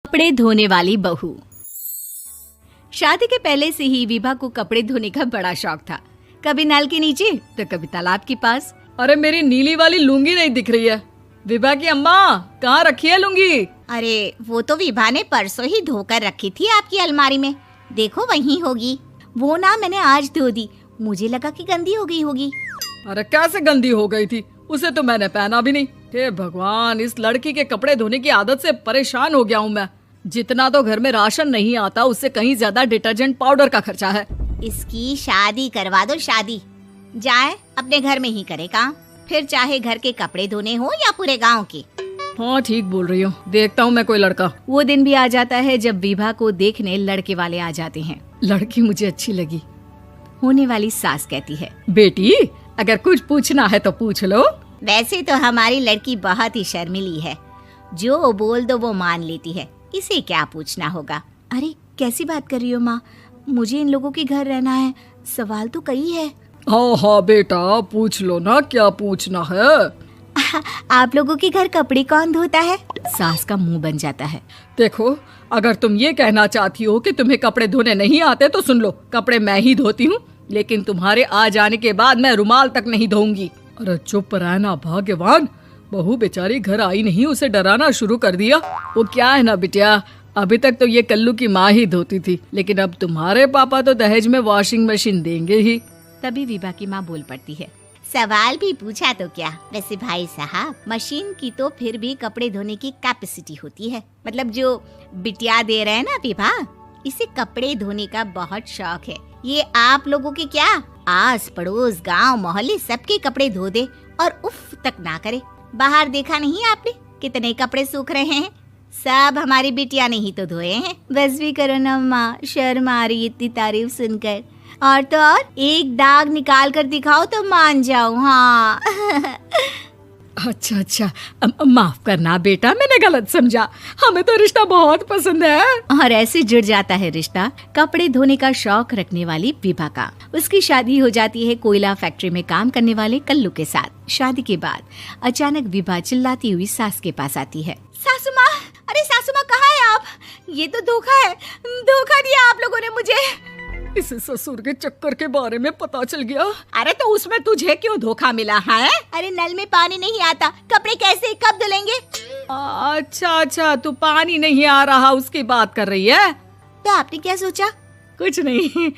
कपड़े धोने वाली बहू। शादी के पहले से ही विभा को कपड़े धोने का बड़ा शौक था। कभी नल के नीचे तो कभी तालाब के पास। अरे मेरी नीली वाली लुंगी नहीं दिख रही है। विभा की अम्मा, कहाँ रखी है लुंगी? अरे वो तो विभा ने परसों ही धोकर रखी थी आपकी अलमारी में, देखो वहीं होगी। वो ना मैंने आज धो दी, मुझे लगा कि गंदी हो गई होगी। अरे कैसे गंदी हो गई थी? उसे तो मैंने पहना भी नहीं। हे भगवान, इस लड़की के कपड़े धोने की आदत से परेशान हो गया हूँ मैं। जितना तो घर में राशन नहीं आता, उससे कहीं ज्यादा डिटर्जेंट पाउडर का खर्चा है। इसकी शादी करवा दो, शादी जाए अपने घर में ही करे काम, फिर चाहे घर के कपड़े धोने हो या पूरे गांव के। हाँ ठीक बोल रही हूँ, देखता हूँ मैं कोई लड़का। वो दिन भी आ जाता है जब विभा को देखने लड़के वाले आ जाते हैं। लड़की मुझे अच्छी लगी। होने वाली सास कहती है, बेटी अगर कुछ पूछना है तो पूछ लो। वैसे तो हमारी लड़की बहुत ही शर्मीली है, जो बोल दो वो मान लेती है, इसे क्या पूछना होगा। अरे कैसी बात कर रही हो माँ, मुझे इन लोगों के घर रहना है, सवाल तो कई है। हाँ हाँ बेटा, पूछ लो ना, क्या पूछना है। आप लोगों के घर कपड़े कौन धोता है? सास का मुंह बन जाता है। देखो, अगर तुम ये कहना चाहती हो कि तुम्हें कपड़े धोने नहीं आते तो सुन लो, कपड़े मैं ही धोती हूँ, लेकिन तुम्हारे आ जाने के बाद मैं रुमाल तक नहीं धोऊंगी। अरे चुप रहना भाग्यवान, बहू बेचारी घर आई नहीं, उसे डराना शुरू कर दिया। वो क्या है ना बिटिया, अभी तक तो ये कल्लू की माँ ही धोती थी, लेकिन अब तुम्हारे पापा तो दहेज में वॉशिंग मशीन देंगे ही। तभी विभा की माँ बोल पड़ती है, सवाल भी पूछा तो क्या। वैसे भाई साहब, मशीन की तो फिर भी कपड़े धोने की कैपेसिटी होती है। मतलब जो बिटिया दे रहे हैं ना विभा, इसे कपड़े धोने का बहुत शौक है। ये आप लोगों के क्या, आस पड़ोस गांव मोहल्ले सबके कपड़े धो दे और उफ तक ना करे। बाहर देखा नहीं आपने कितने कपड़े सूख रहे हैं? सब हमारी बिटिया ने ही तो धोए हैं। बस भी करो ना माँ, शर्म आ रही इतनी तारीफ सुनकर। और तो और एक दाग निकाल कर दिखाओ तो मान जाओ। हाँ अच्छा अच्छा, माफ करना बेटा, मैंने गलत समझा। हमें तो रिश्ता बहुत पसंद है। और ऐसे जुड़ जाता है रिश्ता कपड़े धोने का शौक रखने वाली विभा का। उसकी शादी हो जाती है कोयला फैक्ट्री में काम करने वाले कल्लू के साथ। शादी के बाद अचानक विभा चिल्लाती हुई सास के पास आती है। सासू माँ, अरे सासू माँ कहाँ है आप? ये तो धोखा है, धोखा दिया आप लोगों ने मुझे। इसे ससुर के चक्कर के बारे में पता चल गया। अरे तो उसमें तुझे क्यों धोखा मिला है? अरे नल में पानी नहीं आता, कपड़े कैसे कब धुलेंगे? अच्छा अच्छा, तू पानी नहीं आ रहा उसकी बात कर रही है? तो आपने क्या सोचा? कुछ नहीं।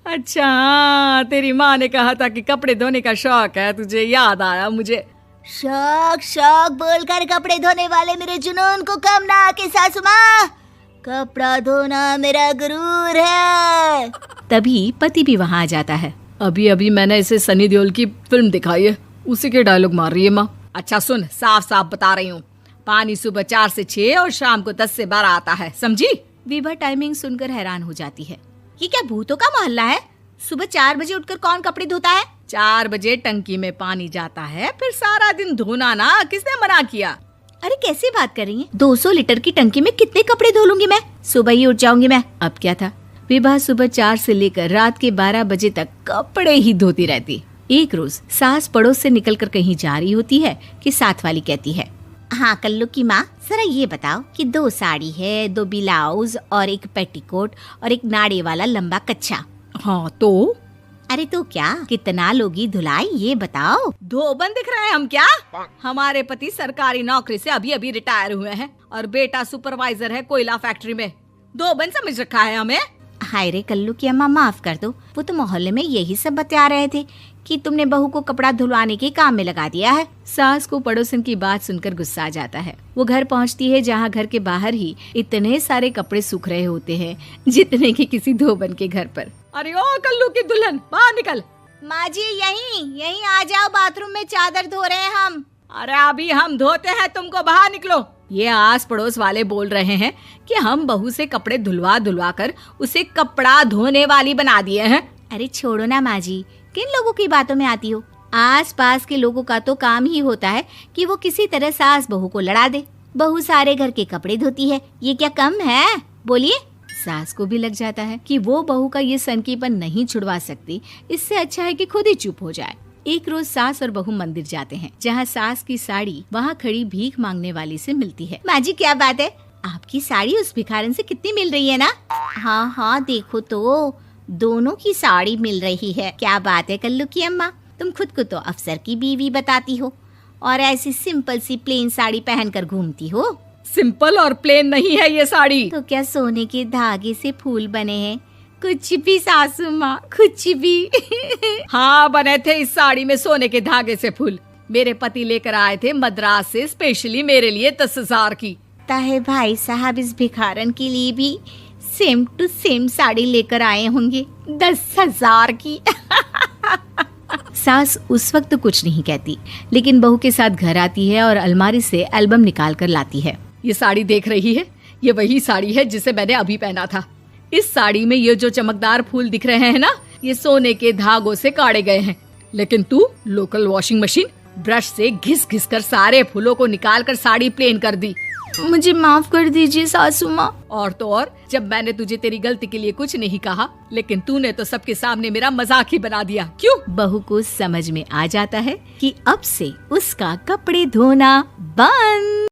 अच्छा हाँ, तेरी माँ ने कहा था कि कपड़े धोने का शौक है तुझे, याद आया मुझे। शौक शौक बोलकर कपड़े धोने वाले मेरे जुनून को कम ना आके सासू माँ, कपड़ा धोना मेरा गुरूर है। तभी पति भी वहाँ आ जाता है। अभी अभी मैंने इसे सनी देओल की फिल्म दिखाई है, उसी के डायलॉग मार रही है माँ। अच्छा सुन, साफ साफ बता रही हूँ, पानी सुबह 4 से 6 और शाम को 10 से 12 आता है, समझी? विभा टाइमिंग सुनकर हैरान हो जाती है। ये क्या भूतों का मोहल्ला है? सुबह 4 बजे उठकर कौन कपड़े धोता है? 4 बजे टंकी में पानी जाता है, फिर सारा दिन धोना ना, किसने मना किया? अरे कैसी बात कर रही हैं? 200 लीटर की टंकी में कितने कपड़े धो लूंगी मैं, सुबह ही उठ जाऊंगी मैं। अब क्या था, विभा सुबह 4 से लेकर रात के 12 बजे तक कपड़े ही धोती रहती। एक रोज सास पड़ोस से निकलकर कहीं जा रही होती है कि साथ वाली कहती है, हाँ कल्लू की माँ, जरा ये बताओ कि 2 साड़ी है, 2 ब्लाउज और एक पेटीकोट और एक नाड़े वाला लंबा कच्छा। हाँ तो? अरे तो क्या, कितना लोगी धुलाई ये बताओ। धोबन दिख रहे हैं हम क्या? हमारे पति सरकारी नौकरी से अभी अभी रिटायर हुए हैं और बेटा सुपरवाइजर है कोयला फैक्ट्री में। धोबन समझ रखा है हमें? हाय रे कल्लू की अम्मा, माफ कर दो, वो तो मोहल्ले में यही सब बता रहे थे कि तुमने बहू को कपड़ा धुलवाने के काम में लगा दिया है। सास को पड़ोसन की बात सुनकर गुस्सा आ जाता है। वो घर पहुंचती है जहां घर के बाहर ही इतने सारे कपड़े सूख रहे होते हैं जितने कि किसी धोबन के घर पर। अरे ओ कल्लू की दुल्हन, बाहर निकल। माँ जी यहीं आ जाओ, बाथरूम में चादर धो रहे हैं हम। अरे अभी हम धोते हैं, तुमको बाहर निकलो। ये आस पड़ोस वाले बोल रहे हैं कि हम बहू से कपड़े धुलवा धुलवा कर उसे कपड़ा धोने वाली बना दिए हैं। अरे छोड़ो ना माँ जी, किन लोगों की बातों में आती हो? आस पास के लोगों का तो काम ही होता है कि वो किसी तरह सास बहू को लड़ा दे। बहू सारे घर के कपड़े धोती है, ये क्या कम है? बोलिए। सास को भी लग जाता है कि वो बहू का ये सनकीपन नहीं छुड़वा सकती, इससे अच्छा है कि खुद ही चुप हो जाए। एक रोज सास और बहू मंदिर जाते हैं, जहाँ सास की साड़ी वहाँ खड़ी भीख मांगने वाली से मिलती है। माँ जी क्या बात है, आपकी साड़ी उस भिखारन से कितनी मिल रही है ना? हाँ हाँ देखो तो, दोनों की साड़ी मिल रही है। क्या बात है कल्लू की अम्मा, तुम खुद को तो अफसर की बीवी बताती हो और ऐसी सिंपल सी प्लेन साड़ी पहनकर घूमती हो। सिंपल और प्लेन नहीं है ये साड़ी। तो क्या सोने के धागे से फूल बने हैं? कुछ भी सासू माँ, कुछ भी। हाँ बने थे इस साड़ी में सोने के धागे से फूल। मेरे पति लेकर आए थे मद्रास से स्पेशली मेरे लिए 10,000 की। ताहे भाई साहब इस भिखारन के लिए भी सेम टू सेम साड़ी लेकर आए होंगे 10,000 की। सास उस वक्त तो कुछ नहीं कहती, लेकिन बहू के साथ घर आती है और अलमारी से एल्बम निकाल कर लाती है। ये साड़ी देख रही है, ये वही साड़ी है जिसे मैंने अभी पहना था। इस साड़ी में ये जो चमकदार फूल दिख रहे हैं ना, ये सोने के धागों से काढ़े गए हैं। लेकिन तू लोकल वॉशिंग मशीन ब्रश से घिस घिस कर सारे फूलों को निकाल कर साड़ी प्लेन कर दी। मुझे माफ कर दीजिए सासू माँ। और तो और, जब मैंने तुझे तेरी गलती के लिए कुछ नहीं कहा, लेकिन तूने तो सबके सामने मेरा मजाक ही बना दिया। क्यों? बहू को समझ में आ जाता है कि अब से उसका कपड़े धोना बंद।